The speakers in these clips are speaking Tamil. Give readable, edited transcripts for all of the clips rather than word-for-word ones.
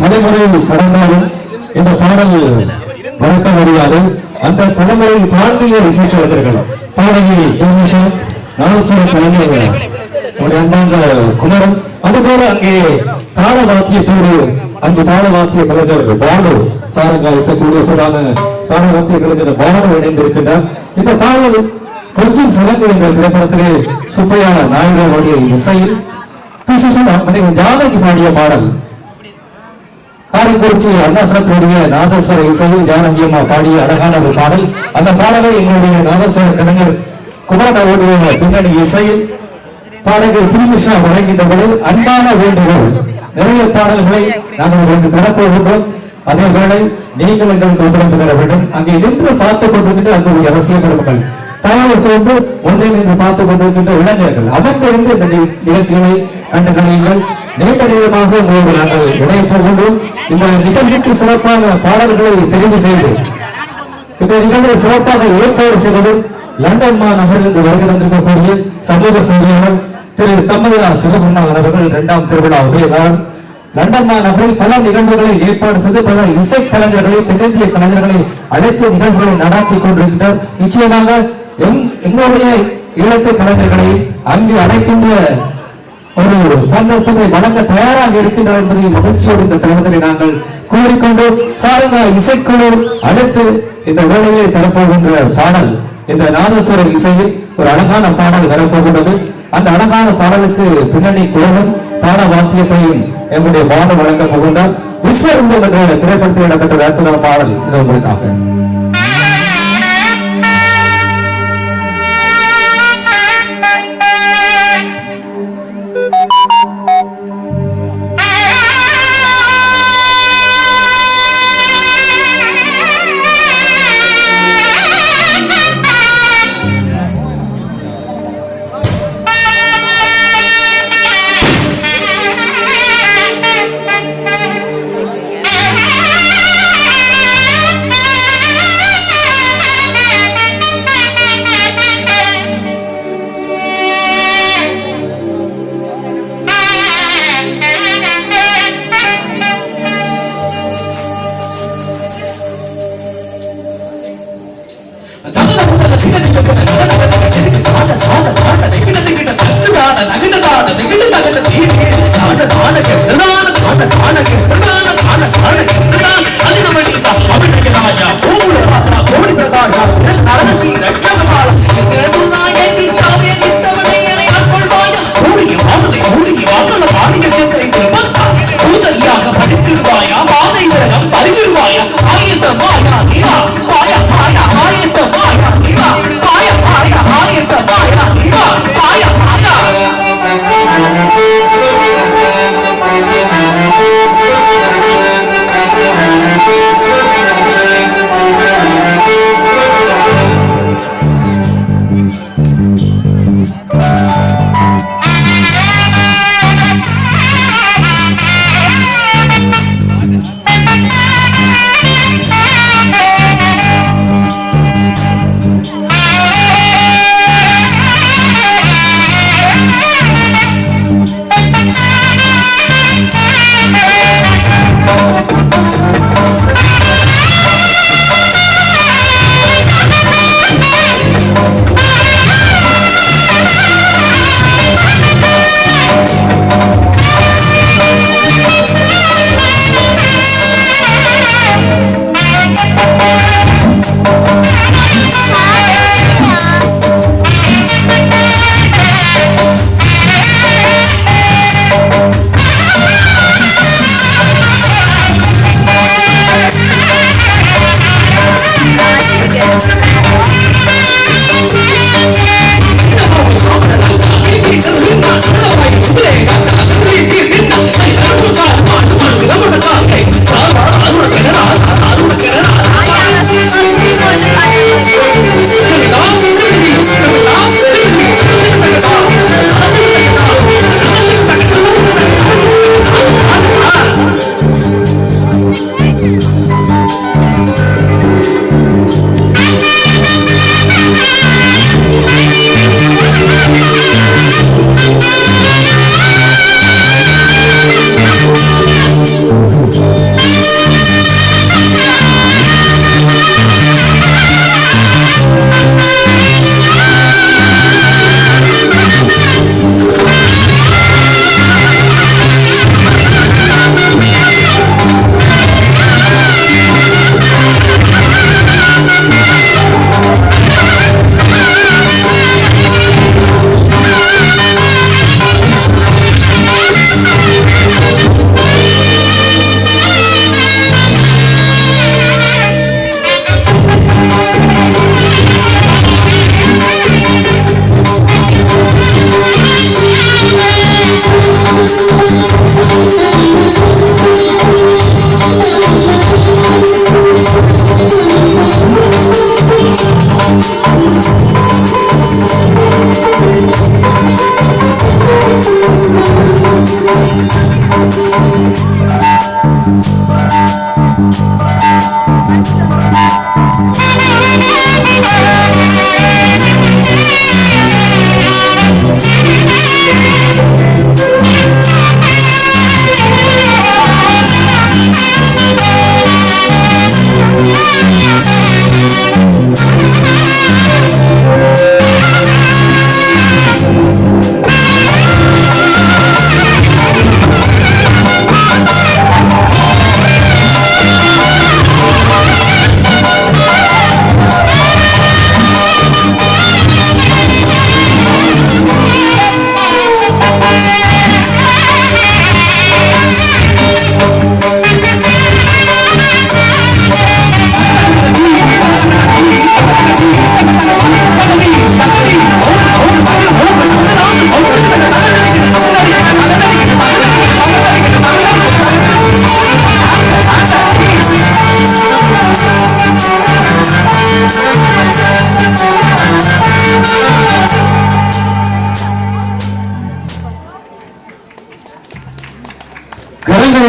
தலைமுறை கடந்தாலும் இந்த பாடல் மறக்க முடியாது. அந்த தலைமுறை தாண்டிய இசைக்கலைஞர்கள் பாடகி நாகேஸ்வர கலைஞர்கள் அன்பாங்க குமரன், அதுபோல அங்கே தாள வாத்தியத்தோடு அந்த தாள வாத்திய கலைஞர்கள் பாடு சாரங்கா இசைக்கூடிய பிரதான தாள வாத்திய கலைஞர் பாடு இணைந்திருக்கின்றார். இந்த பாடல் கொஞ்சம் சிறந்து என்ற திரைப்படத்திலே சுப்பையா நாயகருடைய இசையில் ஜானகி பாடிய பாடல், காரைக்குறிச்சி அண்ணாசரத்துடைய நாதஸ்வர இசையில் ஜானகி அம்மா பாடிய அழகான ஒரு பாடல். அந்த பாடலை எங்களுடைய நாதஸ்வர கலைஞர் குமரனுடைய பின்னணி இசையில் பாடகர் பிரிமிஷா வழங்கின்றபோது அன்பான வேண்டுகோள், நிறைய பாடல்களை நாங்கள் உங்களுக்கு தரப்போகின்றோம். அதே வேளை நீங்கள் எங்களுக்கு ஒத்துழைப்பு தர வேண்டும். அங்கே நின்று பார்த்துக் கொண்டிருக்கின்ற அங்குடைய அரசியல் பெருமக்கள் தயாரிப்பு கொண்டு ஒன்றை நின்று பார்த்துக் கொண்டிருக்கின்ற இளைஞர்கள் அமர்ந்திருந்து இந்த நிகழ்ச்சிகளை கண்டு கலையுங்கள். நீண்ட நேரமாக உங்களோடு நாங்கள் இணையப் போகின்றோம். இந்த நிகழ்ச்சிக்கு சிறப்பான பாடல்களை தெரிவு செய்து இந்த நிகழ்வை சிறப்பாக ஏற்பாடு செய்வது லண்டன் மாநகரிலிருந்து வருகை தந்திருக்கக்கூடிய சமூக சேவையாளர் திரு தம்மையா சிவகுமார் அவர்கள். இரண்டாம் திருவிழா உதயகாலம் லண்டன் மாநகரில் பல நிகழ்வுகளை ஏற்பாடு செய்து பல இசை கலைஞர்களை தென்னிந்திய கலைஞர்களை அழைத்து நிகழ்வுகளை நடாத்தி கொண்டிருக்கின்றார். நிச்சயமாக எங்களுடைய இலக்கிய கலைஞர்களை அங்கு அழைக்கின்ற ஒரு சந்தர்ப்பத்தை வழங்க தயாராக இருக்கின்றார் என்பதை மகிழ்ச்சியோடு இந்த தருணத்தை நாங்கள் கூறிக்கொண்டு சாரங்கா இசைக்குழு அடுத்து இந்த வேலையை தரப்போகின்ற பாடல், இந்த நாதஸ்வர இசையில் ஒரு அழகான பாடல் வரப்போகின்றது. அந்த அழகான பாடலுக்கு பின்னணி குரலும் தாள வாத்தியத்தையும் எங்களுடைய பாடல் வழங்க போகின்றார். விஸ்வரூபம் என்ற திரைப்படத்தில் இடம்பெற்ற அற்புதமான பாடல் இது உங்களுக்காக. Yeah.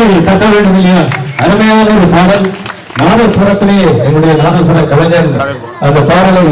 கைகள் தட்ட வேண்டும் இல்லையா? அருமையான ஒரு பாடல். நாதஸ்வரத்திலே எங்களுடைய நாதஸ்வர கலைஞர் அந்த பாடலை